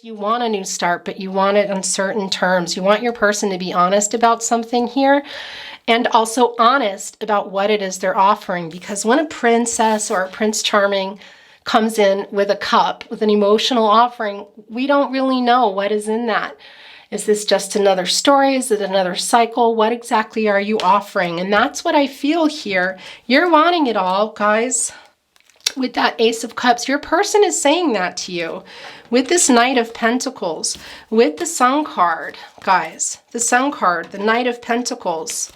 You want a new start, but you want it on certain terms. You want your person to be honest about something here and also honest about what it is they're offering. Because when a princess or a prince charming comes in with a cup, with an emotional offering, we don't really know what is in that. Is this just another story? Is it another cycle? What exactly are you offering? And that's what I feel here. You're wanting it all, guys. With that Ace of Cups, your person is saying that to you. With this Knight of Pentacles, with the Sun card, guys, the Sun card, the Knight of Pentacles,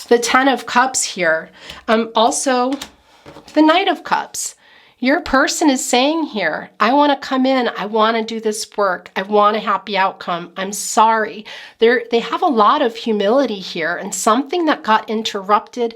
the Ten of Cups here, also the Knight of Cups. Your person is saying here, I want to come in, I want to do this work, I want a happy outcome, I'm sorry. They have a lot of humility here, and something that got interrupted,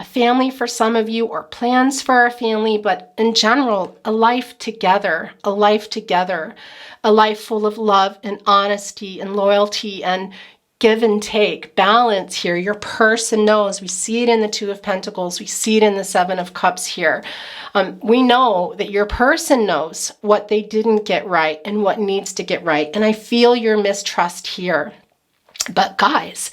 a family for some of you, or plans for a family, but in general, a life together, a life together, a life full of love and honesty and loyalty and give and take, balance here. Your person knows. We see it in the Two of Pentacles. We see it in the Seven of Cups here. We know that your person knows what they didn't get right and what needs to get right. And I feel your mistrust here. But guys,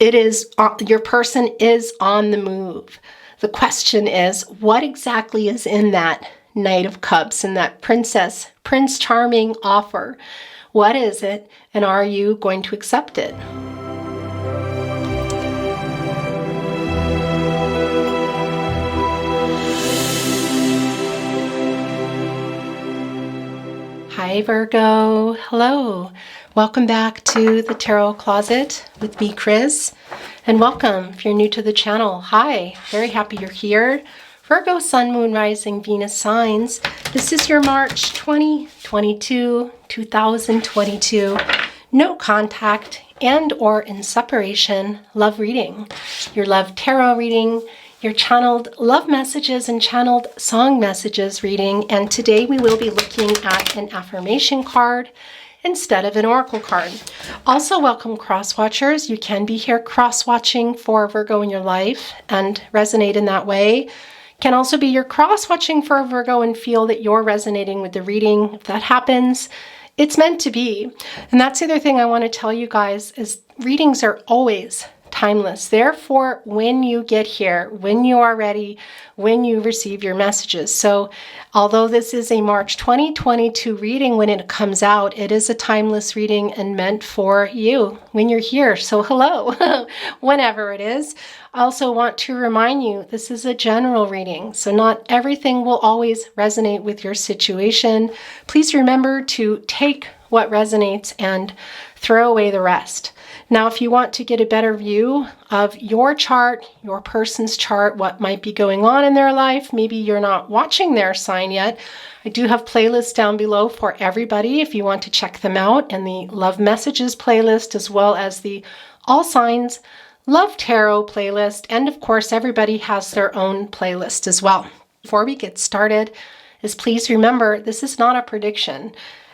it is your person is on the move. The question is, what exactly is in that Knight of Cups and that Prince Charming offer? What is it, and are you going to accept it? Hi, Virgo. Hello. Welcome back to the Tarot Closet with me, Chris. And welcome if you're new to the channel. Hi, very happy you're here. Virgo, Sun, Moon, Rising, Venus signs. This is your March 2022. No contact and or in separation love reading. Your love tarot reading, your channeled love messages and channeled song messages reading. And today we will be looking at an affirmation card instead of an oracle card. Also, welcome cross-watchers. You can be here cross-watching for Virgo in your life and resonate in that way. Can also be your cross-watching for a Virgo and feel that you're resonating with the reading. If that happens, it's meant to be. And that's the other thing I want to tell you guys is readings are always timeless. Therefore, when you get here, when you are ready, when you receive your messages. So although this is a March 2022 reading, when it comes out, it is a timeless reading and meant for you when you're here. So hello, whenever it is. I also want to remind you, this is a general reading, so not everything will always resonate with your situation. Please remember to take what resonates and throw away the rest. Now, if you want to get a better view of your chart, your person's chart, what might be going on in their life, maybe you're not watching their sign yet, I do have playlists down below for everybody if you want to check them out, and the Love Messages playlist, as well as the All Signs Love Tarot playlist, and of course, everybody has their own playlist as well. Before we get started, please remember, this is not a prediction.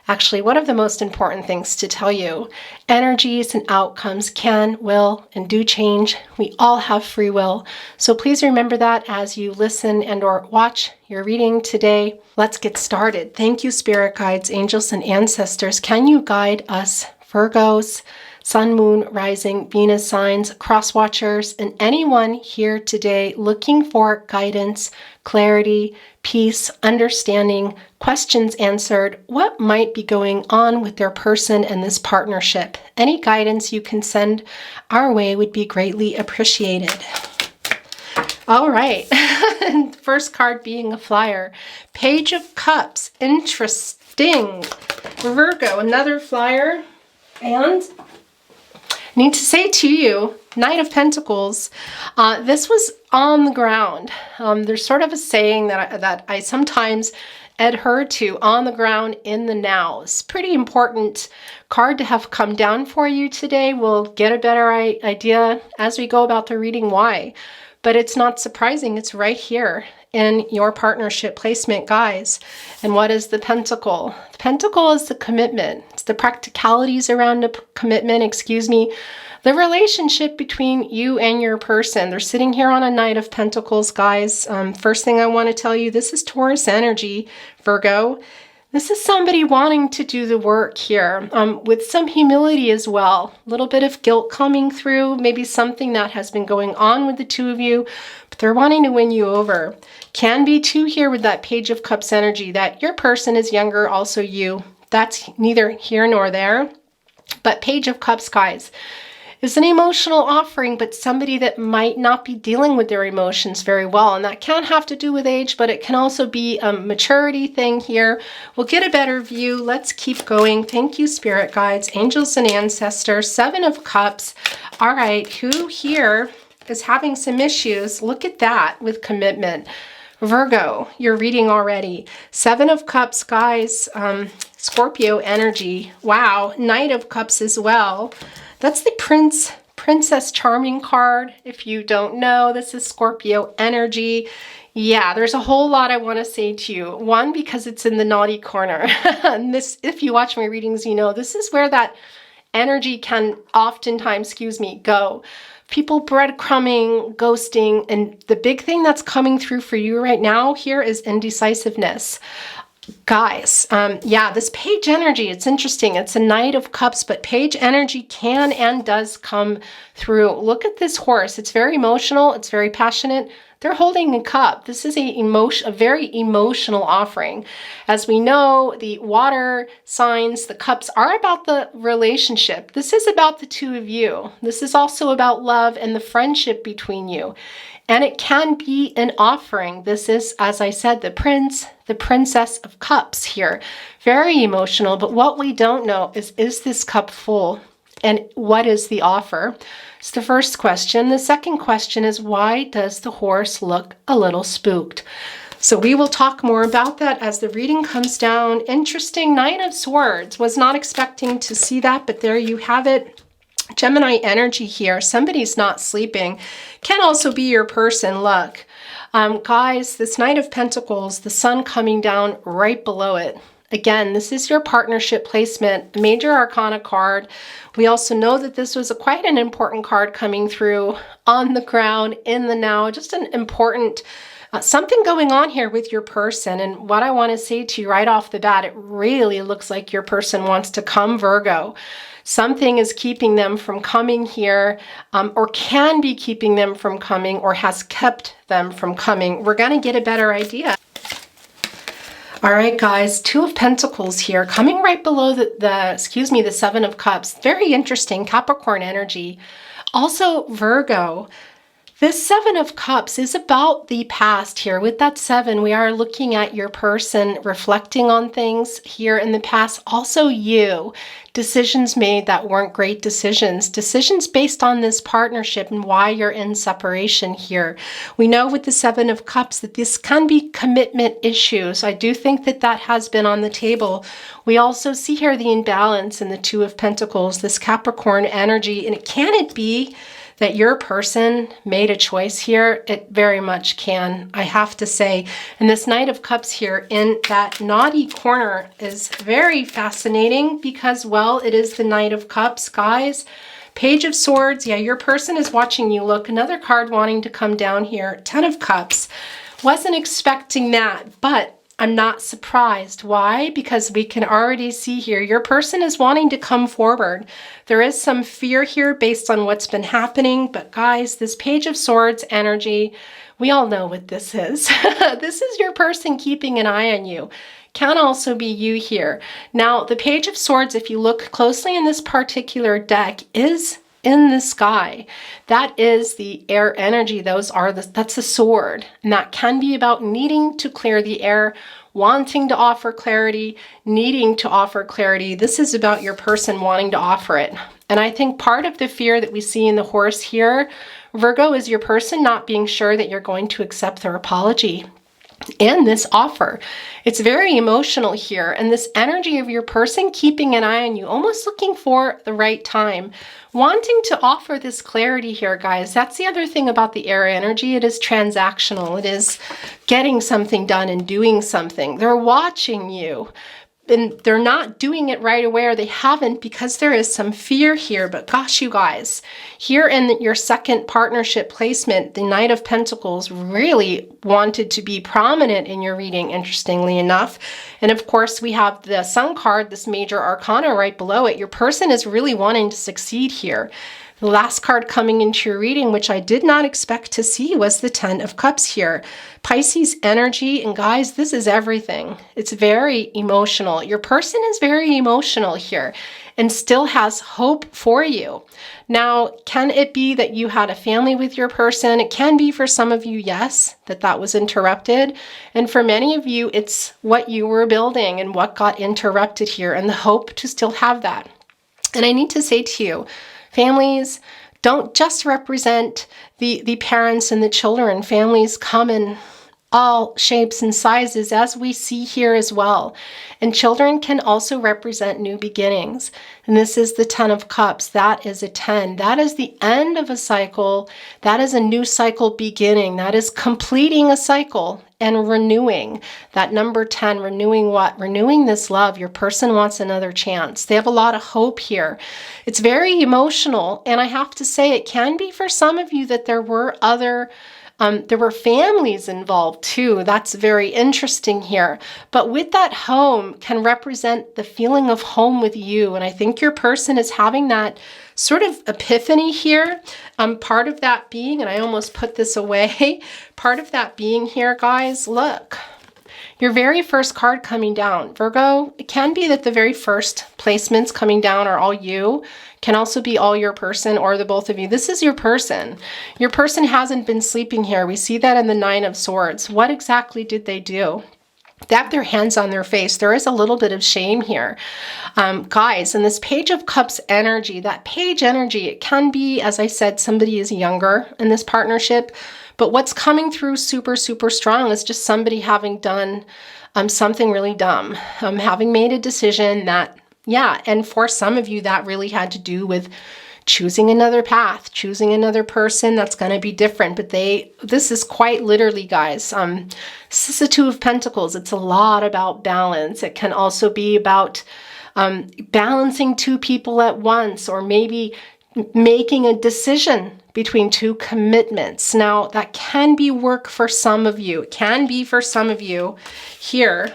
Actually, one of the most important things to tell you, energies and outcomes can, will, and do change. We all have free will. So please remember that as you listen and or watch your reading today. Let's get started. Thank you, spirit guides, angels, and ancestors. Can you guide us, Virgos, Sun, Moon, Rising, Venus signs, cross-watchers, and anyone here today looking for guidance, clarity, peace, understanding, questions answered, what might be going on with their person and this partnership? Any guidance you can send our way would be greatly appreciated. All right, first card being a flyer. Page of Cups, interesting. Virgo, another flyer, and I need to say to you, Knight of Pentacles, this was on the ground. There's sort of a saying that I sometimes adhere to, on the ground in the now. It's a pretty important card to have come down for you today. We'll get a better idea as we go about the reading why. But it's not surprising. It's right here in your partnership placement, guys. And what is the Pentacle? The Pentacle is the commitment. It's the practicalities around a commitment, the relationship between you and your person. They're sitting here on a Knight of Pentacles, guys. First thing I want to tell you, this is Taurus energy, Virgo. This is somebody wanting to do the work here with some humility as well. A little bit of guilt coming through, maybe something that has been going on with the two of you, but they're wanting to win you over. Can be too here with that Page of Cups energy, that your person is younger, also you. That's neither here nor there. But Page of Cups, guys, is an emotional offering, but somebody that might not be dealing with their emotions very well. And that can have to do with age, but it can also be a maturity thing here. We'll get a better view. Let's keep going. Thank you, spirit guides, angels, and ancestors. 7 of Cups. All right, who here is having some issues? Look at that with commitment. Virgo, you're reading already. 7 of Cups, guys. Scorpio energy. Wow. Knight of Cups as well. That's the Princess Charming card. If you don't know, this is Scorpio energy. Yeah, there's a whole lot I want to say to you. One, because it's in the naughty corner. And this, if you watch my readings, you know, this is where that energy can oftentimes, go. People breadcrumbing, ghosting, and the big thing that's coming through for you right now here is indecisiveness. Guys, yeah, this Page energy, it's interesting. It's a Knight of Cups, but Page energy can and does come through. Look at this horse. It's very emotional. It's very passionate. They're holding a cup. This is a very emotional offering. As we know, the water signs, the cups are about the relationship. This is about the two of you. This is also about love and the friendship between you. And it can be an offering. This is, as I said, the Princess of Cups here. Very emotional, but what we don't know is this cup full? And what is the offer? It's the first question. The second question is, why does the horse look a little spooked? So we will talk more about that as the reading comes down. Interesting. Nine of Swords. Was not expecting to see that, but there you have it. Gemini energy here. Somebody's not sleeping. Can also be your person. Look, guys, this Knight of Pentacles, the sun coming down right below it. Again, this is your partnership placement, major arcana card. We also know that this was quite an important card coming through on the ground, in the now, just an important something going on here with your person. And what I want to say to you right off the bat, it really looks like your person wants to come, Virgo. Something is keeping them from coming here, or can be keeping them from coming, or has kept them from coming. We're going to get a better idea. All right, guys, Two of Pentacles here, coming right below the Seven of Cups. Very interesting, Capricorn energy. Also, Virgo. This Seven of Cups is about the past here. With that 7, we are looking at your person reflecting on things here in the past. Also you, decisions made that weren't great decisions. Decisions based on this partnership and why you're in separation here. We know with the 7 of Cups that this can be commitment issues. I do think that that has been on the table. We also see here the imbalance in the Two of Pentacles, this Capricorn energy. And can it be that your person made a choice here? It very much can, I have to say. And this Knight of Cups here in that naughty corner is very fascinating because, well, it is the Knight of Cups, guys. Page of Swords, yeah, your person is watching you. Look, another card wanting to come down here. 10 of Cups. Wasn't expecting that, but I'm not surprised. Why? Because we can already see here your person is wanting to come forward. There is some fear here based on what's been happening. But guys, this Page of Swords energy, we all know what this is. This is your person keeping an eye on you. Can also be you here. Now, the Page of Swords, if you look closely in this particular deck, is in the sky. That is the air energy. That's the sword. And that can be about needing to clear the air, wanting to offer clarity, needing to offer clarity. This is about your person wanting to offer it. And I think part of the fear that we see in the horse here, Virgo, is your person not being sure that you're going to accept their apology and this offer. It's very emotional here. And this energy of your person keeping an eye on you, almost looking for the right time, wanting to offer this clarity here, guys. That's the other thing about the air energy. It is transactional. It is getting something done and doing something. They're watching you. and they're not doing it right away, or they haven't, because there is some fear here. But gosh, you guys, here in your second partnership placement, the Knight of Pentacles really wanted to be prominent in your reading, interestingly enough. And of course, we have the Sun card, this major arcana right below it. Your person is really wanting to succeed here. The last card coming into your reading, which I did not expect to see, was the Ten of Cups here. Pisces energy, and guys, this is everything. It's very emotional. Your person is very emotional here and still has hope for you. Now, can it be that you had a family with your person? It can be for some of you, yes, that was interrupted. And for many of you, it's what you were building and what got interrupted here, and the hope to still have that. And I need to say to you, families don't just represent the parents and the children. Families come in all shapes and sizes, as we see here as well. And children can also represent new beginnings. And this is the Ten of Cups. That is a 10. That is the end of a cycle. That is a new cycle beginning. That is completing a cycle and renewing. That number 10, renewing what? Renewing this love. Your person wants another chance. They have a lot of hope here. It's very emotional. And I have to say, it can be for some of you that there were families involved too. That's very interesting here. But with that, home can represent the feeling of home with you. And I think your person is having that sort of epiphany here. Part of that being, and I almost put this away, part of that being here, guys, look. Your very first card coming down, Virgo, it can be that the very first placements coming down are all you. Can also be all your person or the both of you. This is your person. Your person hasn't been sleeping here. We see that in the Nine of Swords. What exactly did they do? They have their hands on their face. There is a little bit of shame here. Guys, in this Page of Cups energy, that page energy, it can be, as I said, somebody is younger in this partnership. But what's coming through super, super strong is just somebody having done something really dumb, having made a decision that, yeah, and for some of you, that really had to do with choosing another path, choosing another person that's going to be different. But this is quite literally, guys, this is the Two of Pentacles. It's a lot about balance. It can also be about balancing two people at once, or maybe making a decision between two commitments. Now, that can be work for some of you. It can be for some of you here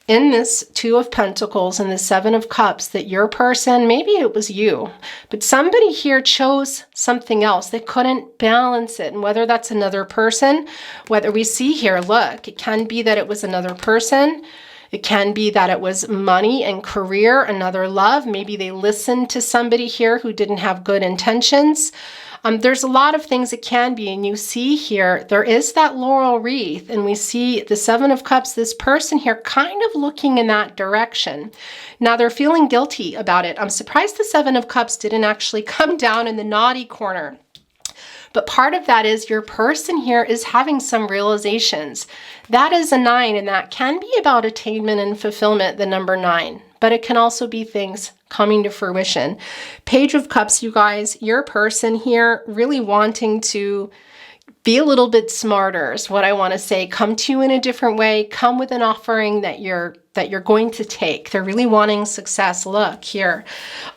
in this Two of Pentacles and the Seven of Cups, that your person, maybe it was you, but somebody here chose something else. They couldn't balance it. And whether that's another person, whether we see here, look, it can be that it was another person. It can be that it was money and career, another love. Maybe they listened to somebody here who didn't have good intentions. There's a lot of things it can be, and you see here, there is that laurel wreath, and we see the Seven of Cups, this person here kind of looking in that direction. Now, they're feeling guilty about it. I'm surprised the Seven of Cups didn't actually come down in the naughty corner. But part of that is your person here is having some realizations. That is a 9, and that can be about attainment and fulfillment, the number 9. But it can also be things coming to fruition. Page of Cups, you guys, your person here really wanting to be a little bit smarter is what I want to say. Come to you in a different way. Come with an offering that you're going to take. They're really wanting success. Look here.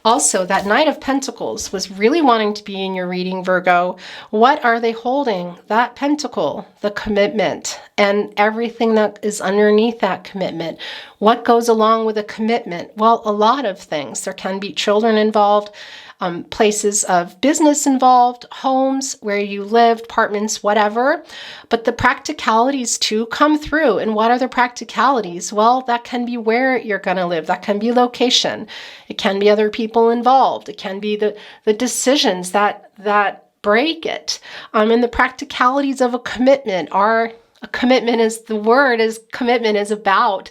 Also, that Knight of Pentacles was really wanting to be in your reading, Virgo. What are they holding? That pentacle, the commitment, and everything that is underneath that commitment. What goes along with a commitment? Well, a lot of things. There can be children involved, places of business involved, homes where you live, apartments, whatever. But the practicalities too come through. And what are the practicalities? Well, that can be where you're going to live. That can be location. It can be other people involved. It can be the decisions that break it. And the practicalities of a commitment are, a commitment is, the word is, commitment is about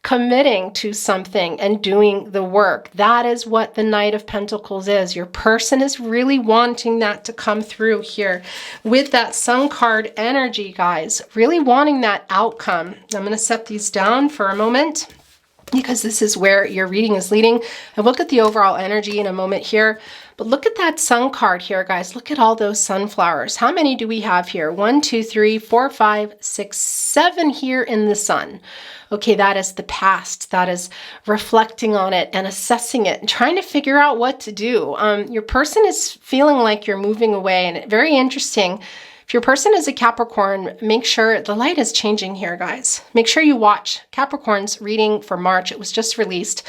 committing to something and doing the work. That is what the Knight of Pentacles is. Your person is really wanting that to come through here with that Sun card energy, guys. Really wanting that outcome. I'm going to set these down for a moment. because this is where your reading is leading. I look at the overall energy in a moment here, but look at that sun card here, guys. Look at all those sunflowers. How many do we have here? 1, 2, 3, 4, 5, 6, 7 here in the sun. Okay, that is the past. That is reflecting on it and assessing it and trying to figure out what to do. Your person is feeling like you're moving away, and very interesting. If your person is a Capricorn, make sure the light is changing here, guys. Make sure you watch Capricorn's reading for March. It was just released.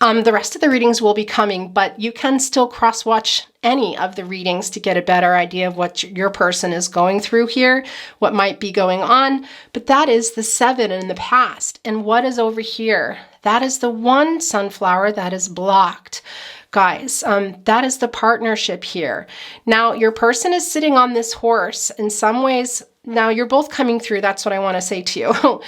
The rest of the readings will be coming, but you can still cross-watch any of the readings to get a better idea of what your person is going through here, what might be going on. But that is the 7 in the past. And what is over here? That is the 1 sunflower that is blocked. Guys, that is the partnership here. Now, your person is sitting on this horse. In some ways, now you're both coming through. That's what I want to say to you.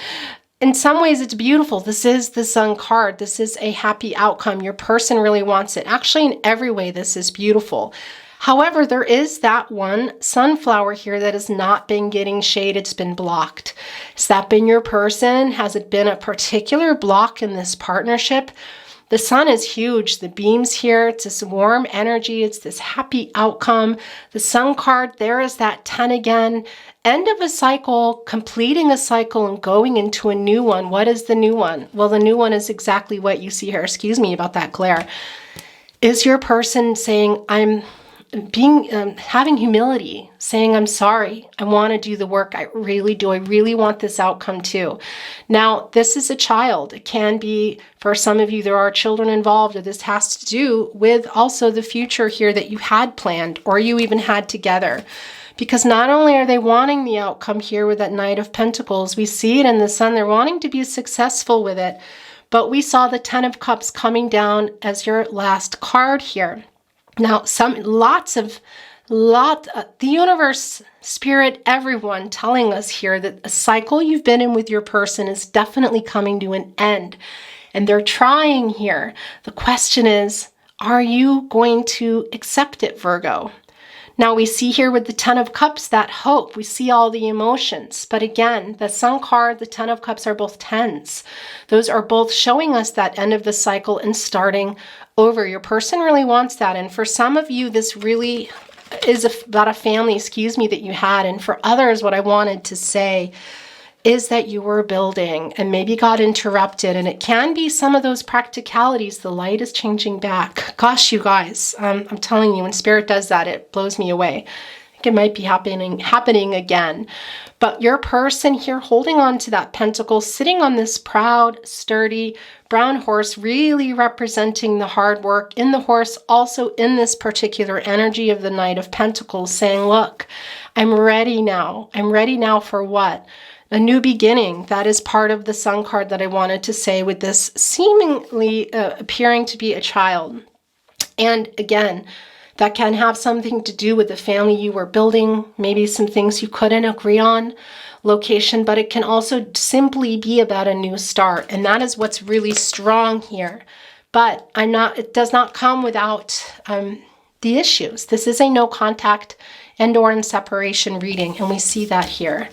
In some ways, it's beautiful. This is the Sun card. This is a happy outcome. Your person really wants it. Actually, in every way, this is beautiful. However, there is that 1 sunflower here that has not been getting shade. It's been blocked. Has that been your person? Has it been a particular block in this partnership? The sun is huge. The beams here, it's this warm energy. It's this happy outcome. The sun card, there is that 10 again. End of a cycle, completing a cycle and going into a new one. What is the new one? Well, the new one is exactly what you see here. Excuse me about that glare. Is your person saying, I'm having humility, saying, I'm sorry, I want to do the work. I really do. I really want this outcome too. Now, this is a child. It can be, for some of you, there are children involved, or this has to do with also the future here that you had planned or you even had together. Because not only are they wanting the outcome here with that Knight of Pentacles, we see it in the sun, they're wanting to be successful with it. But we saw the 10 of Cups coming down as your last card here. Now, the universe, spirit, everyone telling us here that a cycle you've been in with your person is definitely coming to an end. And they're trying here. The question is, are you going to accept it, Virgo? Now we see here with the 10 of Cups that hope. We see all the emotions. But again, the Sun card, the 10 of Cups are both 10s. Those are both showing us that end of the cycle and starting over. Your person really wants that. And for some of you, this really is about a family, that you had. And for others, what I wanted to say is that you were building and maybe got interrupted. And it can be some of those practicalities. The light is changing back. Gosh, you guys, I'm telling you, when Spirit does that, it blows me away. I think it might be happening again. But your person here holding on to that pentacle, sitting on this proud, sturdy brown horse, really representing the hard work in the horse, also in this particular energy of the Knight of Pentacles, saying, look, I'm ready now. I'm ready now for what? A new beginning. That is part of the Sun card that I wanted to say with this seemingly appearing to be a child. And again, that can have something to do with the family you were building, maybe some things you couldn't agree on, location, but it can also simply be about a new start. And that is what's really strong here. But it does not come without the issues. This is a no contact and or in separation reading, and we see that here.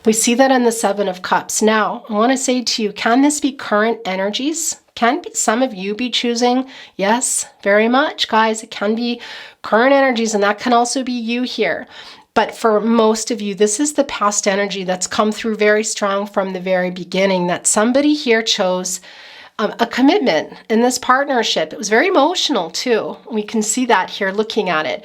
We see that in the 7 of Cups. Now, I want to say to you, can this be current energies? Can some of you be choosing? Yes, very much, guys. It can be current energies, and that can also be you here. But for most of you, this is the past energy that's come through very strong from the very beginning, that somebody here chose a commitment in this partnership. It was very emotional too. We can see that here looking at it.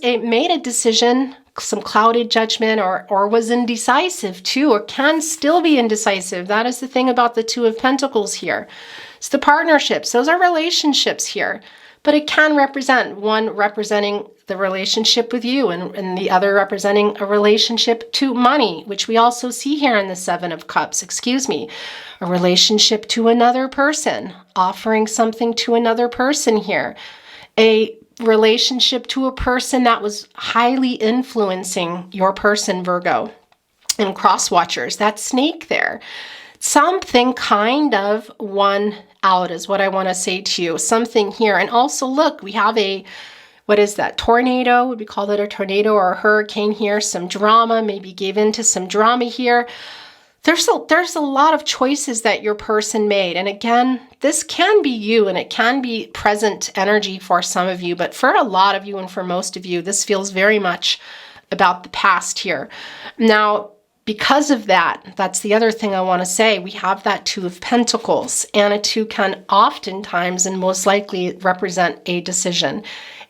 Made a decision, some clouded judgment, or was indecisive too, or can still be indecisive. That is the thing about the 2 of Pentacles here. It's the partnerships. Those are relationships here. But it can represent one representing the relationship with you and the other representing a relationship to money, which we also see here in the 7 of Cups. A relationship to another person, offering something to another person here. A relationship to a person that was highly influencing your person, Virgo. And cross watchers, that snake there. Something kind of won out is what I want to say to you. Something here. And also look, we have what is that? Tornado. Would we call it a tornado or a hurricane here? Some drama, maybe gave into some drama here. there's a lot of choices that your person made. And again, this can be you and it can be present energy for some of you, but for a lot of you and for most of you, this feels very much about the past here. Now, because of that, that's the other thing I want to say. We have that Two of Pentacles, and a two can oftentimes and most likely represent a decision.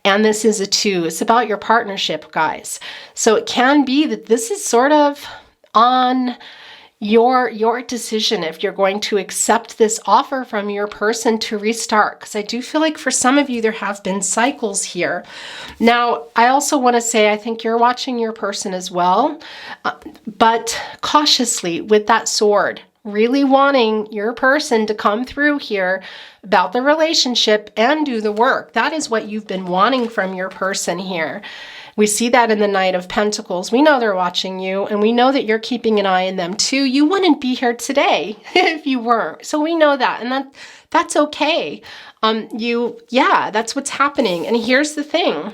And this is a two. It's about your partnership, guys. So it can be that this is sort of on your decision if you're going to accept this offer from your person to restart, because I do feel like for some of you there have been cycles here. Now, I also want to say I think you're watching your person as well, but cautiously with that sword, really wanting your person to come through here about the relationship and do the work. That is what you've been wanting from your person here. We see that in the Knight of Pentacles. We know they're watching you, and we know that you're keeping an eye on them too. You wouldn't be here today if you weren't. So we know that, and that's okay. That's what's happening. And here's the thing.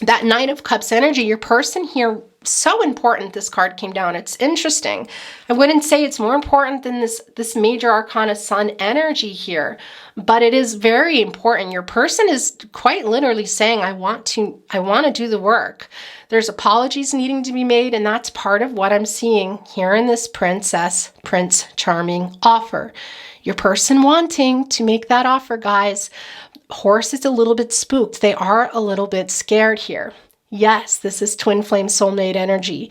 That Knight of Cups energy, your person here, so important this card came down. It's interesting. I wouldn't say it's more important than this major arcana sun energy here, but it is very important. Your person is quite literally saying, I want to do the work. There's apologies needing to be made, and that's part of what I'm seeing here in this Prince Charming offer. Your person wanting to make that offer, guys. Horse is a little bit spooked. They are a little bit scared here. Yes, this is twin flame soulmate energy.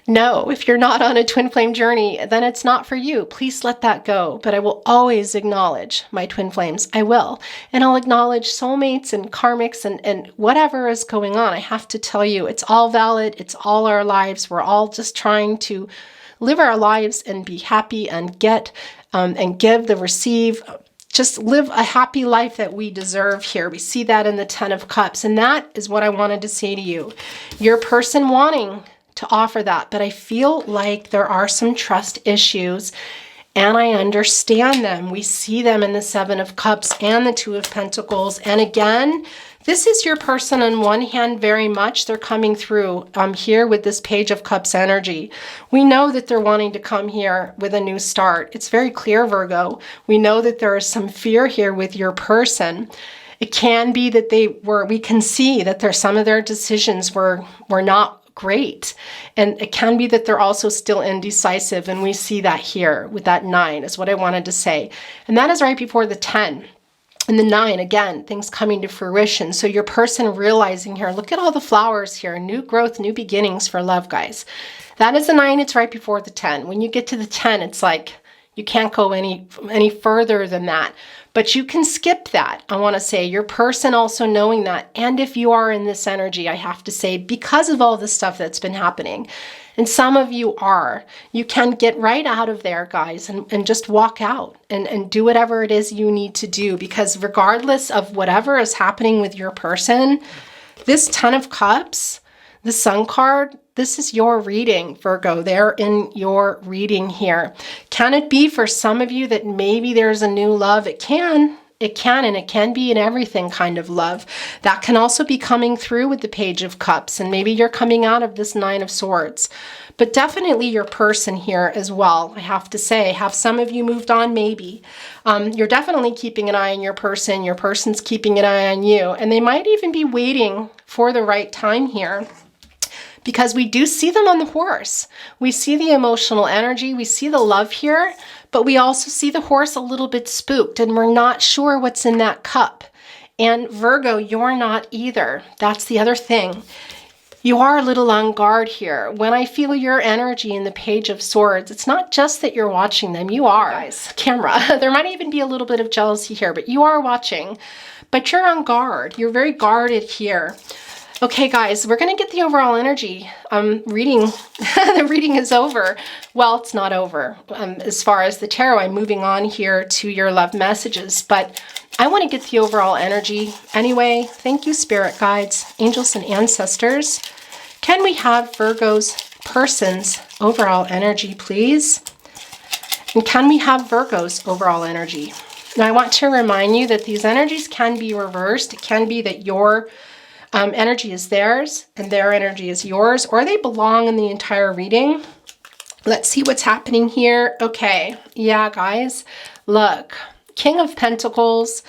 No, if you're not on a twin flame journey, then it's not for you. Please let that go. But I will always acknowledge my twin flames. I will. And I'll acknowledge soulmates and karmics and whatever is going on. I have to tell you, it's all valid. It's all our lives. We're all just trying to live our lives and be happy and get and give, receive. Just live a happy life that we deserve here. We see that in the Ten of Cups. And that is what I wanted to say to you. Your person wanting to offer that, but I feel like there are some trust issues, and I understand them. We see them in the Seven of Cups and the Two of Pentacles. And again, this is your person on one hand very much. They're coming through here with this Page of Cups energy. We know that they're wanting to come here with a new start. It's very clear, Virgo. We know that there is some fear here with your person. It can be that we can see that some of their decisions were not great. And it can be that they're also still indecisive. And we see that here with that 9 is what I wanted to say. And that is right before the 10. And the 9, again, things coming to fruition. So your person realizing here, look at all the flowers here, new growth, new beginnings for love, guys. That is the 9, it's right before the 10. When you get to the 10, it's like you can't go any further than that. But you can skip that. I want to say your person also knowing that. And if you are in this energy, I have to say, because of all the stuff that's been happening, and some of you are, you can get right out of there, guys, and just walk out and do whatever it is you need to do. Because regardless of whatever is happening with your person, this Ten of Cups, the Sun card, this is your reading, Virgo. They're in your reading here. Can it be for some of you that maybe there's a new love? It can. It can, and it can be in everything kind of love. That can also be coming through with the Page of Cups, and maybe you're coming out of this Nine of Swords. But definitely your person here as well, I have to say. Have some of you moved on? Maybe. You're definitely keeping an eye on your person's keeping an eye on you, and they might even be waiting for the right time here. Because we do see them on the horse. We see the emotional energy, we see the love here, but we also see the horse a little bit spooked, and we're not sure what's in that cup. And Virgo, you're not either. That's the other thing. You are a little on guard here. When I feel your energy in the Page of Swords, it's not just that you're watching them. You are, guys. Camera. There might even be a little bit of jealousy here, but you are watching. But you're on guard. You're very guarded here. Okay, guys, we're going to get the overall energy reading. The reading is over. Well, it's not over. As far as the tarot, I'm moving on here to your love messages, but I want to get the overall energy anyway. Thank you, spirit guides, angels, and ancestors. Can we have Virgo's person's overall energy, please? And can we have Virgo's overall energy? Now, I want to remind you that these energies can be reversed. It can be that your energy is theirs and their energy is yours, or they belong in the entire reading. Let's see what's happening here. Okay, yeah, guys, look, King of Pentacles.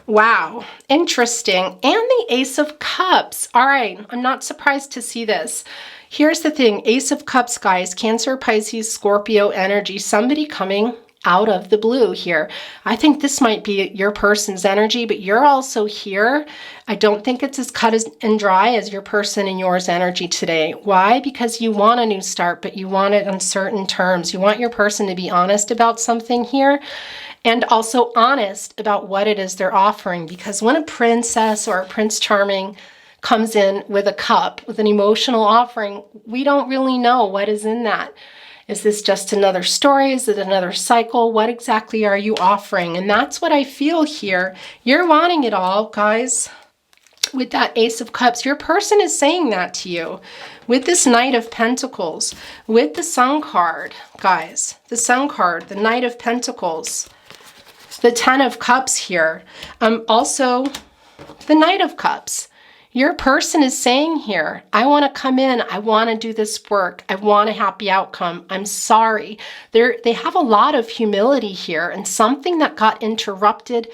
Wow, interesting. And the Ace of Cups. All right, I'm not surprised to see this. Here's the thing, Ace of Cups, guys, Cancer, Pisces, Scorpio energy, somebody coming out of the blue here. I think this might be your person's energy, but you're also here. I don't think it's as cut and dry as your person and yours energy today. Why? Because you want a new start, but you want it on certain terms. You want your person to be honest about something here, and also honest about what it is they're offering. Because when a princess or a Prince Charming comes in with a cup, with an emotional offering, we don't really know what is in that. Is this just another story? Is it another cycle? What exactly are you offering? And that's what I feel here. You're wanting it all, guys. With that Ace of Cups, your person is saying that to you. With this Knight of Pentacles, with the Sun card, guys, the Sun card, the Knight of Pentacles, the Ten of Cups here, also the Knight of Cups. Your person is saying here, I want to come in, I want to do this work, I want a happy outcome, I'm sorry. They have a lot of humility here, and something that got interrupted,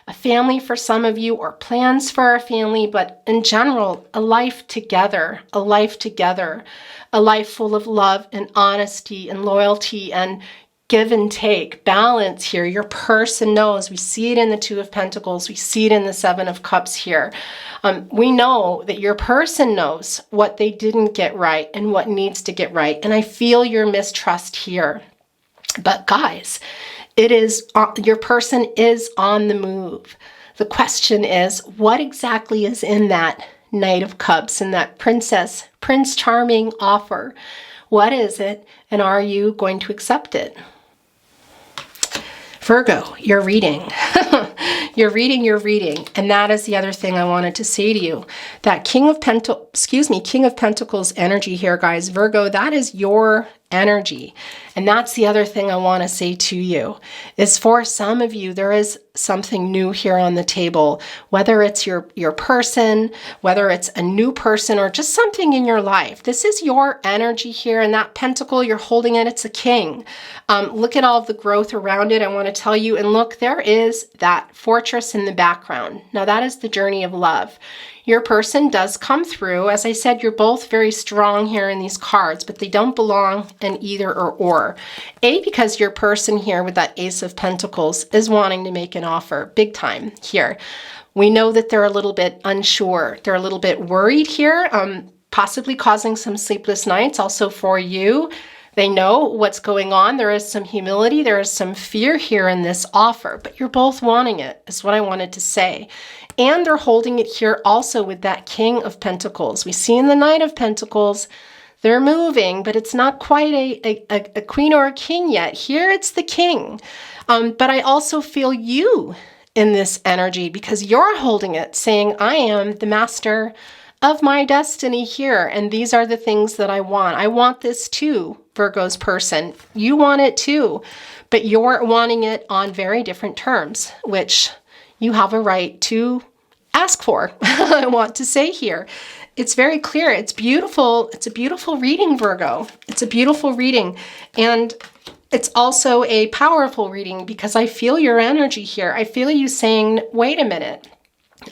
a family for some of you, or plans for a family, but in general, a life together, a life together, a life full of love and honesty and loyalty and give and take, balance here. Your person knows. We see it in the Two of Pentacles. We see it in the Seven of Cups here. We know that your person knows what they didn't get right and what needs to get right. And I feel your mistrust here. But guys, it is your person is on the move. The question is, what exactly is in that Knight of Cups and that Prince Charming offer? What is it? And are you going to accept it? Virgo, you're reading. You're reading. And that is the other thing I wanted to say to you. That King of Pentacles energy here, guys. Virgo, that is your energy. And that's the other thing I want to say to you, is for some of you, there is something new here on the table, whether it's your person, whether it's a new person, or just something in your life. This is your energy here, and that pentacle, you're holding it, it's a king. Look at all of the growth around it, I want to tell you. And look, there is that fortress in the background. Now that is the journey of love. Your person does come through. As I said, you're both very strong here in these cards, but they don't belong in either or. Because your person here with that Ace of Pentacles is wanting to make an offer, big time here. We know that they're a little bit unsure. They're a little bit worried here, possibly causing some sleepless nights also for you. They know what's going on. There is some humility. There is some fear here in this offer, but you're both wanting it, is what I wanted to say. And they're holding it here also with that King of Pentacles. We see in the Knight of Pentacles, they're moving, but it's not quite a queen or a king yet. Here it's the king. But I also feel you in this energy, because you're holding it, saying, I am the master of my destiny here, and these are the things that I want. I want this too, Virgo's person. You want it too, but you're wanting it on very different terms, which you have a right to ask for. I want to say here, it's very clear. It's beautiful. It's a beautiful reading, Virgo. It's a beautiful reading. And it's also a powerful reading, because I feel your energy here. I feel you saying, wait a minute,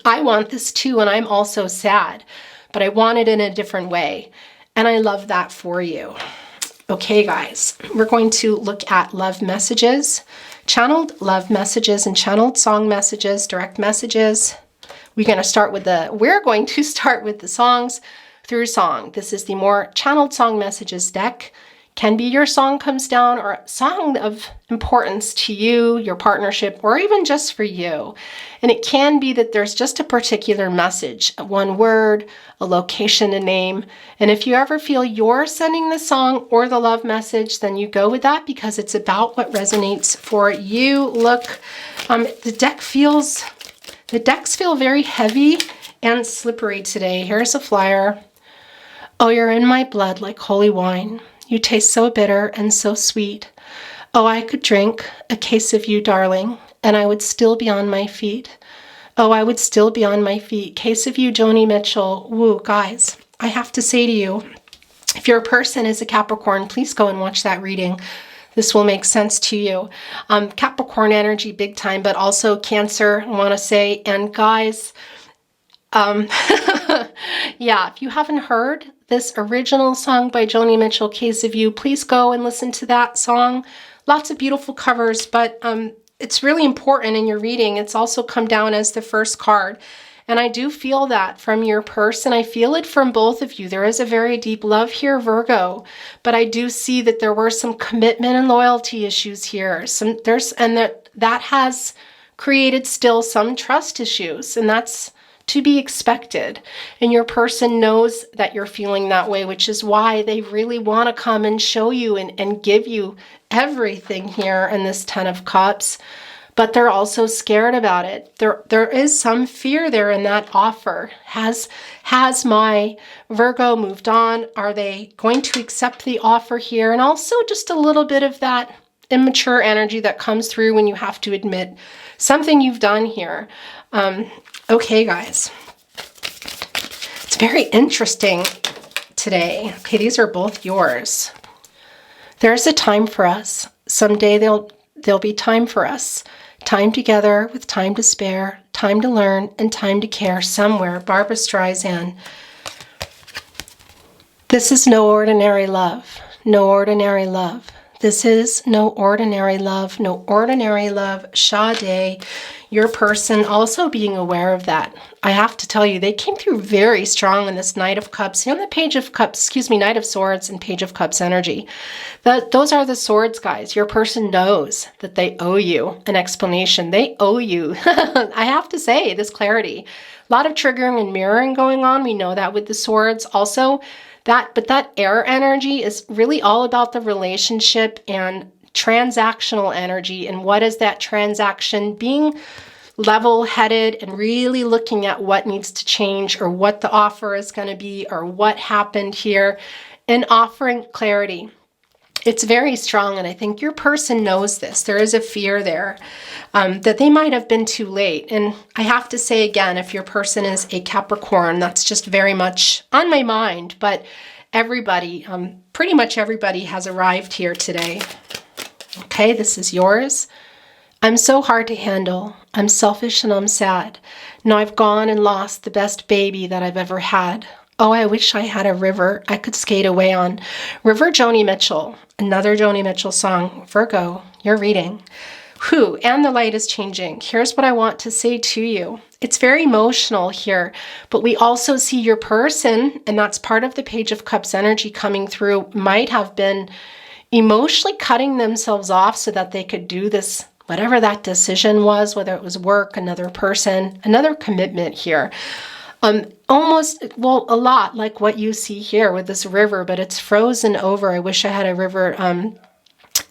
I want this too, and I'm also sad, but I want it in a different way. And I love that for you. Okay, guys, we're going to look at love messages, channeled love messages and channeled song messages, direct messages. We're going to start with the songs through song. This is the more channeled song messages deck. Can be your song comes down, or a song of importance to you, your partnership, or even just for you. And it can be that there's just a particular message, one word, a location, a name. And if you ever feel you're sending the song or the love message, then you go with that, because it's about what resonates for you. Look, the decks feel very heavy and slippery today. Here's a flyer. Oh, you're in my blood like holy wine. You taste so bitter and so sweet. Oh, I could drink a case of you, darling, and I would still be on my feet. Oh, I would still be on my feet. Case of you, Joni Mitchell. Woo, guys, I have to say to you, If your person is a Capricorn, please go and watch that reading. This will make sense to you. Capricorn energy, big time, but also Cancer, I want to say. And guys, yeah, if you haven't heard this original song by Joni Mitchell, Case of You, please go and listen to that song. Lots of beautiful covers, but it's really important in your reading. It's also come down as the first card. And I do feel that from your person. I feel it from both of you. There is a very deep love here, Virgo, but I do see that there were some commitment and loyalty issues here. That has created still some trust issues, and that's to be expected. And your person knows that you're feeling that way, which is why they really want to come and show you and give you everything here in this Ten of Cups. But they're also scared about it. There is some fear there in that offer. Has my Virgo moved on? Are they going to accept the offer here? And also just a little bit of that immature energy that comes through when you have to admit something you've done here. Okay, guys. It's very interesting today. Okay, these are both yours. There's a time for us. Someday there'll be time for us. Time together with time to spare, time to learn, and time to care somewhere. Barbra Streisand. This is no ordinary love. No ordinary love. This is no ordinary love. No ordinary love. Sade. Your person also being aware of that. I have to tell you, they came through very strong in this Knight of Cups. You know, the Page of Cups, Knight of Swords and Page of Cups energy. Those are the swords, guys. Your person knows that they owe you an explanation. They owe you. I have to say, this clarity. A lot of triggering and mirroring going on. We know that with the swords. Also, but that air energy is really all about the relationship and transactional energy. And what is that transaction? Being level-headed and really looking at what needs to change or what the offer is going to be or what happened here and offering clarity. It's very strong, and I think your person knows this. There is a fear there that they might have been too late. And I have to say again, if your person is a Capricorn, that's just very much on my mind. But everybody, pretty much everybody has arrived here today. Okay, this is yours. I'm so hard to handle. I'm selfish and I'm sad. Now I've gone and lost the best baby that I've ever had. Oh, I wish I had a river I could skate away on. River, Joni Mitchell. Another Joni Mitchell song. Virgo, you're reading. Whew, and the light is changing. Here's what I want to say to you. It's very emotional here, but we also see your person, and that's part of the Page of Cups energy coming through, might have been emotionally cutting themselves off so that they could do this, whatever that decision was, whether it was work, another person, another commitment here. Almost, well, a lot like what you see here with this river, but it's frozen over. I wish I had a river.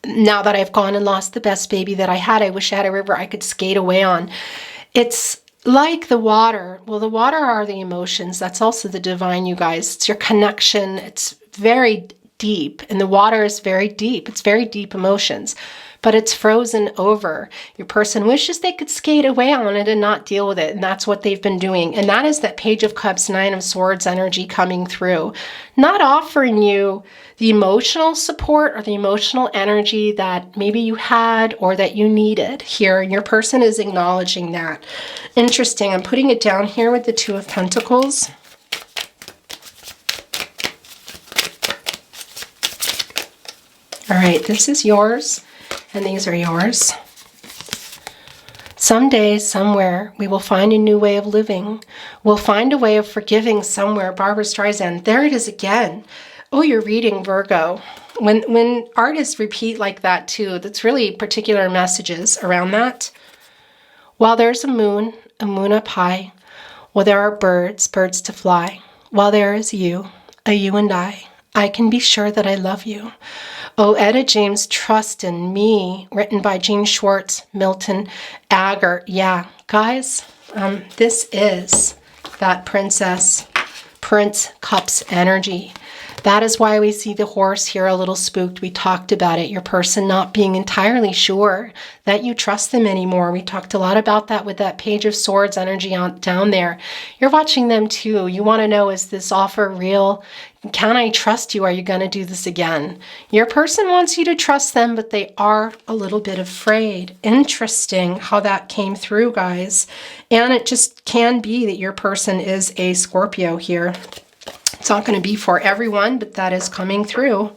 Now that I've gone and lost the best baby that I had, I wish I had a river I could skate away on. It's like the water. Well, the water are the emotions. That's also the divine, you guys. It's your connection. It's very deep, and the water is very deep. It's very deep emotions, but it's frozen over. Your person wishes they could skate away on it and not deal with it, and that's what they've been doing. And that is that Page of Cups, Nine of Swords energy coming through, not offering you the emotional support or the emotional energy that maybe you had or that you needed here, and your person is acknowledging that. Interesting. I'm putting it down here with the Two of Pentacles. All right, this is yours, and these are yours. Someday, somewhere, we will find a new way of living. We'll find a way of forgiving somewhere. Barbra Streisand. There it is again. Oh, you're reading, Virgo. When artists repeat like that too, that's really particular messages around that. While there's a moon up high. While there are birds to fly. While there is you, a you and I can be sure that I love you. Oh, Etta James, Trust in Me, written by Jean Schwartz, Milton Agar. Yeah, guys, this is that Prince Cups energy. That is why we see the horse here a little spooked. We talked about it. Your person not being entirely sure that you trust them anymore. We talked a lot about that with that Page of Swords energy down there. You're watching them too. You want to know, is this offer real? Can I trust you? Are you going to do this again? Your person wants you to trust them, but they are a little bit afraid. Interesting how that came through, guys. And it just can be that your person is a Scorpio here. It's not going to be for everyone, but that is coming through.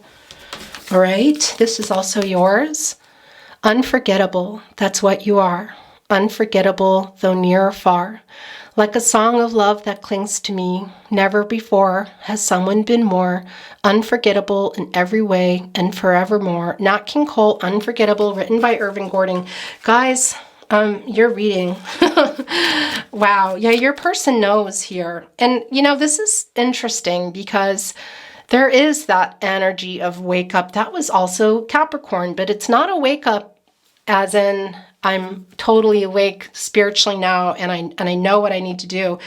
All right. This is also yours. Unforgettable. That's what you are. Unforgettable, though near or far. Like a song of love that clings to me, never before has someone been more unforgettable in every way and forevermore. Nat King Cole, Unforgettable, written by Irving Gordon. Guys, you're reading. Wow. Yeah, your person knows here. And, you know, this is interesting because there is that energy of wake up. That was also Capricorn, but it's not a wake up as in I'm totally awake spiritually now and I know what I need to do.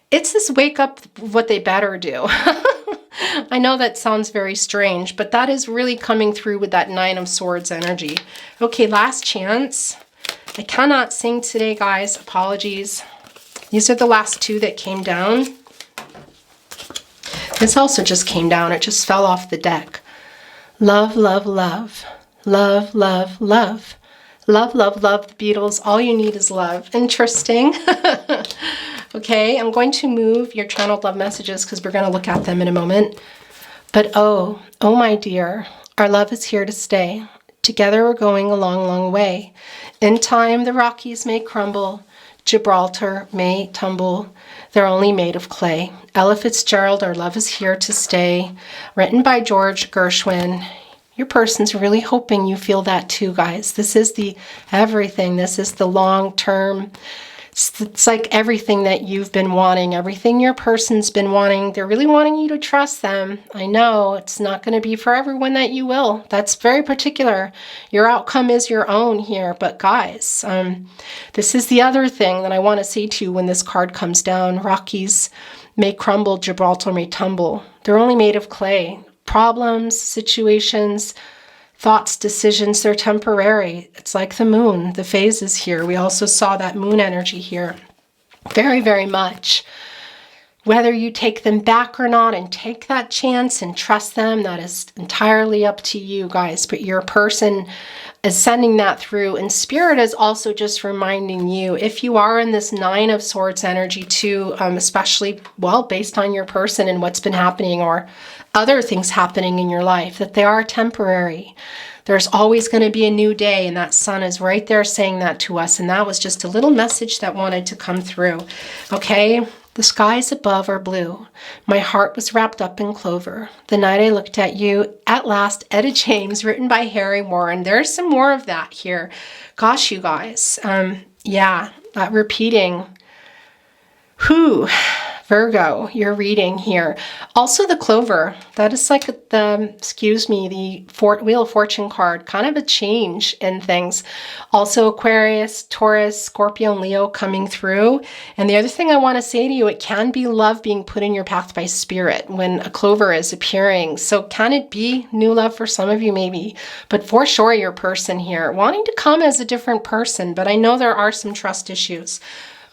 It's this wake up what they better do. I know that sounds very strange, but that is really coming through with that Nine of Swords energy. Okay, last chance. I cannot sing today, guys. Apologies. These are the last two that came down. This also just came down. It just fell off the deck. Love, love, love. Love, love, love. Love, love, love the Beatles. All you need is love. Interesting. Okay, I'm going to move your channeled love messages because we're going to look at them in a moment. But oh my dear, our love is here to stay. Together we're going a long, long way. In time, the Rockies may crumble. Gibraltar may tumble. They're only made of clay. Ella Fitzgerald, Our Love is Here to Stay. Written by George Gershwin. Your person's really hoping you feel that too, guys. This is the everything. This is the long term. It's like everything that you've been wanting, everything your person's been wanting. They're really wanting you to trust them. I know it's not going to be for everyone that you will. That's very particular. Your outcome is your own here. But guys, this is the other thing that I want to say to you when this card comes down. Rockies may crumble, Gibraltar may tumble. They're only made of clay. Problems, situations, thoughts, decisions, they're temporary. It's like the moon, the phases here. We also saw that moon energy here very, very much. Whether you take them back or not and take that chance and trust them, that is entirely up to you, guys. But your person is sending that through. And Spirit is also just reminding you, if you are in this Nine of Swords energy too, especially, well, based on your person and what's been happening or other things happening in your life, that they are temporary. There's always going to be a new day, and that sun is right there saying that to us. And that was just a little message that wanted to come through. Okay, the skies above are blue. My heart was wrapped up in clover. The night I looked at you, at last, Etta James, written by Harry Warren. There's some more of that here. Gosh, you guys. Yeah, that repeating. Whew. Virgo, you're reading here. Also the clover, that is like the, the Wheel of Fortune card, kind of a change in things. Also Aquarius, Taurus, Scorpio, and Leo coming through. And the other thing I want to say to you, it can be love being put in your path by Spirit when a clover is appearing. So can it be new love for some of you maybe? But for sure your person here, wanting to come as a different person, but I know there are some trust issues.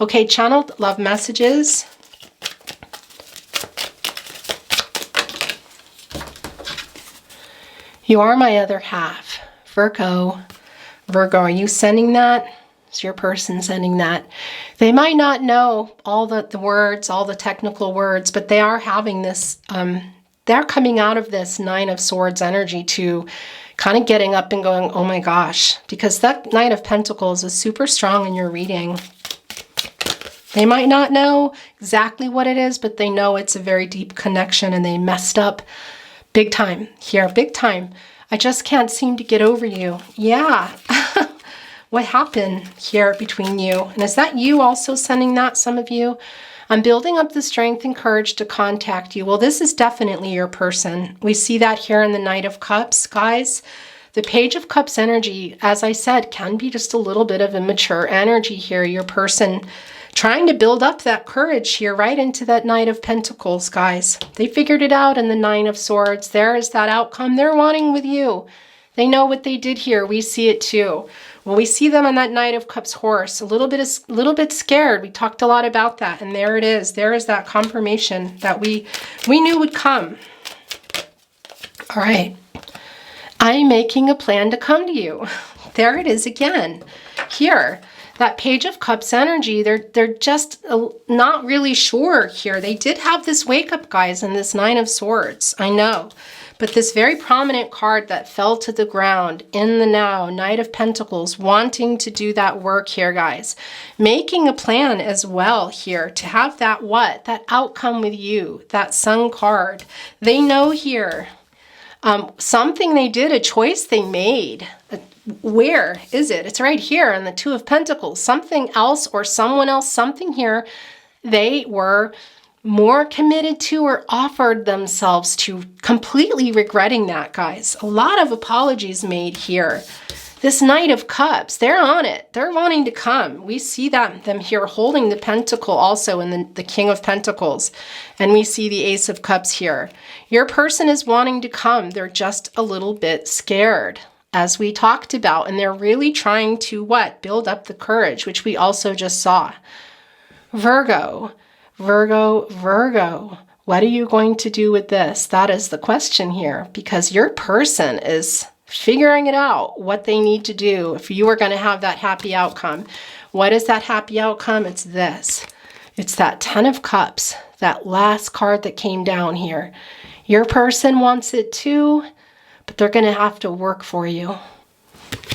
Okay, channeled love messages. You are my other half. Virgo. Virgo, are you sending that? Is your person sending that? They might not know all the words, all the technical words, but they are having this, they're coming out of this Nine of Swords energy to kind of getting up and going, oh my gosh, because that Knight of Pentacles is super strong in your reading. They might not know exactly what it is, but they know it's a very deep connection and they messed up big time here, big time. I just can't seem to get over you. Yeah. What happened here between you? And is that you also sending that, some of you? I'm building up the strength and courage to contact you. Well, this is definitely your person. We see that here in the Knight of Cups, guys. The Page of Cups energy, as I said, can be just a little bit of immature energy here. Your person trying to build up that courage here right into that Knight of Pentacles, guys. They figured it out in the Nine of Swords. There is that outcome they're wanting with you. They know what they did here. We see it too. Well, we see them on that Knight of Cups horse, a little bit scared. We talked a lot about that, and there it is. There is that confirmation that we knew would come. All right. I'm making a plan to come to you. There it is again. Here, that Page of Cups energy, they're just not really sure here. They did have this wake up, guys, in this Nine of Swords. I know. But this very prominent card that fell to the ground in the now, Knight of Pentacles, wanting to do that work here, guys. Making a plan as well here to have that what? That outcome with you, that Sun card. They know here. Something they did, a choice they made. Where is it? It's right here in the Two of Pentacles. Something else or someone else, something here they were more committed to or offered themselves to, completely regretting that, guys. A lot of apologies made here. This Knight of Cups, they're on it. They're wanting to come. We see them here holding the Pentacle also in the King of Pentacles. And we see the Ace of Cups here. Your person is wanting to come. They're just a little bit scared, as we talked about. And they're really trying to what? Build up the courage, which we also just saw. Virgo, Virgo, Virgo. What are you going to do with this? That is the question here, because your person is figuring it out, what they need to do if you are going to have that happy outcome. What is that happy outcome? It's this. It's that Ten of Cups, that last card that came down here. Your person wants it too, but they're going to have to work for you.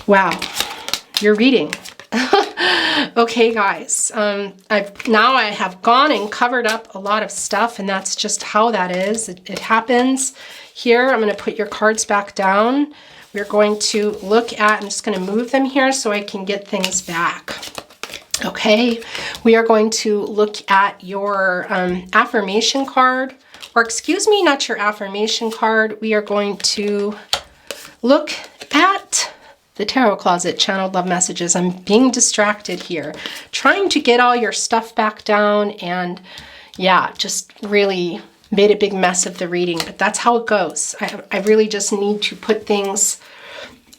Wow, you're reading. Okay, guys, I have gone and covered up a lot of stuff, and that's just how that is. It happens. Here, I'm going to put your cards back down. We're going to look at, I'm just going to move them here so I can get things back. Okay, we are going to look at your affirmation card, or excuse me, not your affirmation card. We are going to look at the Tarot Closet, Channeled Love Messages. I'm being distracted here, trying to get all your stuff back down, and yeah, just really made a big mess of the reading, but that's how it goes. I really just need to put things,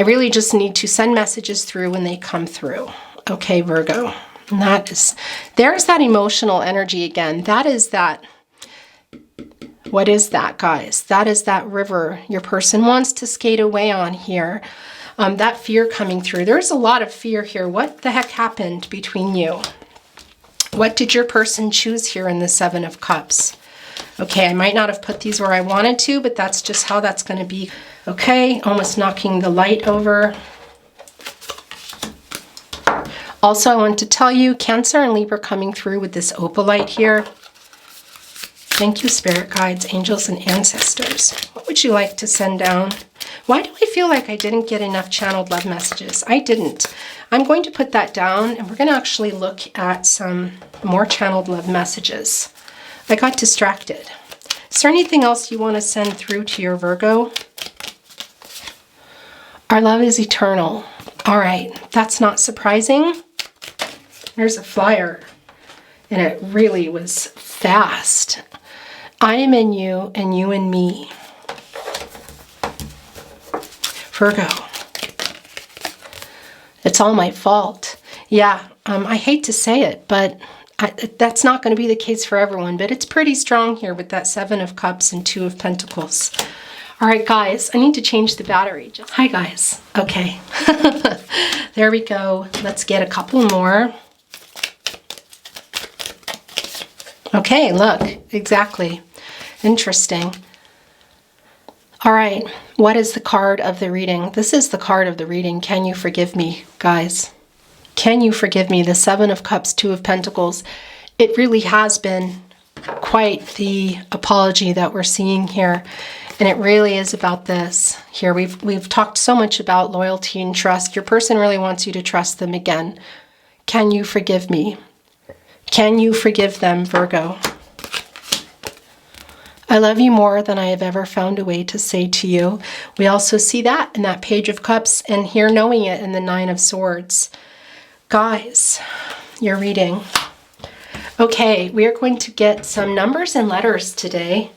I really just need to send messages through when they come through. Okay, Virgo. And there's that emotional energy again. That is that, what is that, guys? That is that river your person wants to skate away on here. That fear coming through. There's a lot of fear here. What the heck happened between you? What did your person choose here in the Seven of Cups? Okay, I might not have put these where I wanted to, but that's just how that's going to be. Okay, almost knocking the light over. Also, I want to tell you, Cancer and Libra coming through with this opalite here. Thank you, spirit guides, angels, and ancestors. What would you like to send down? Why do I feel like I didn't get enough channeled love messages? I didn't. I'm going to put that down, and we're going to actually look at some more channeled love messages. I got distracted. Is there anything else you want to send through to your Virgo? Our love is eternal. All right, that's not surprising. There's a flyer, and it really was fast. I am in you, and you in me. Virgo. It's all my fault. Yeah, I hate to say it, but that's not going to be the case for everyone, but it's pretty strong here with that Seven of Cups and Two of Pentacles. All right, guys, I need to change the battery. Hi, guys. Okay. There we go. Let's get a couple more. Okay, look, exactly. Interesting. All right, what is the card of the reading? This is the card of the reading. Can you forgive me, guys? Can you forgive me? The Seven of Cups, Two of Pentacles. It really has been quite the apology that we're seeing here. And it really is about this. Here, we've talked so much about loyalty and trust. Your person really wants you to trust them again. Can you forgive me? Can you forgive them, Virgo? I love you more than I have ever found a way to say to you. We also see that in that Page of Cups, and here knowing it in the Nine of Swords. Guys, you're reading. Okay, we are going to get some numbers and letters today.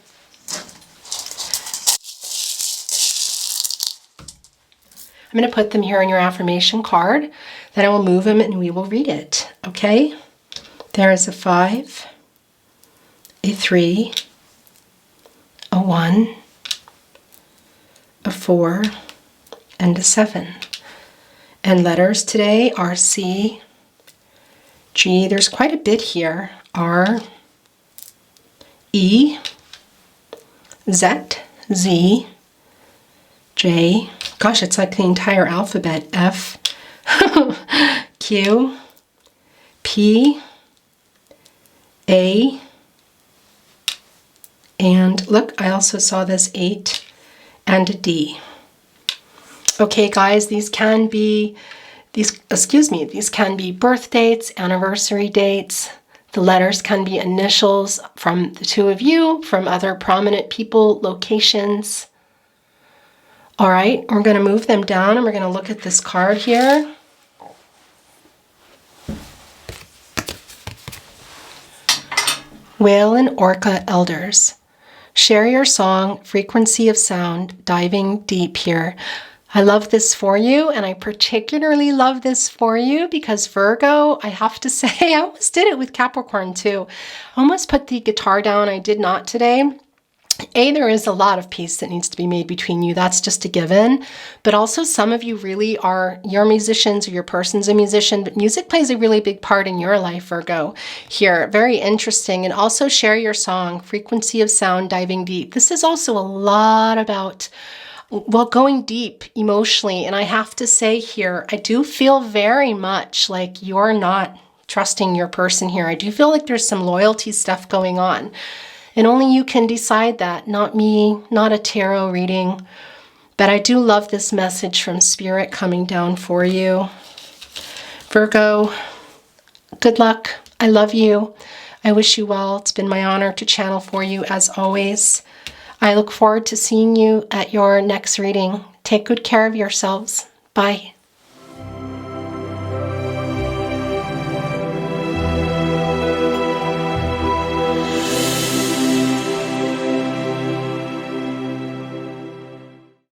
I'm going to put them here on your affirmation card. Then I will move them and we will read it. Okay? There is a 5, a 3, a 1, a 4, and a 7. And letters today are C, G, there's quite a bit here, R, E, Z, Z, J, gosh, it's like the entire alphabet, F, Q, P, A, and look, I also saw this 8 and a D. Okay, guys, these can be birth dates, anniversary dates. The letters can be initials from the two of you, from other prominent people, locations. All right, we're going to move them down and we're going to look at this card here. Whale and Orca Elders. Share your song, frequency of sound, diving deep here. I love this for you, and I particularly love this for you because Virgo, I have to say, I almost did it with Capricorn too. I almost put the guitar down. I did not today. There is a lot of peace that needs to be made between you. That's just a given. But also some of you really are, you're musicians or your person's a musician, but music plays a really big part in your life, Virgo, here. Very interesting. And also share your song, frequency of sound, diving deep. This is also a lot about, well, going deep emotionally. And I have to say here, I do feel very much like you're not trusting your person here. I do feel like there's some loyalty stuff going on. And only you can decide that, not me, not a tarot reading. But I do love this message from Spirit coming down for you. Virgo, good luck. I love you. I wish you well. It's been my honor to channel for you as always. I look forward to seeing you at your next reading. Take good care of yourselves. Bye.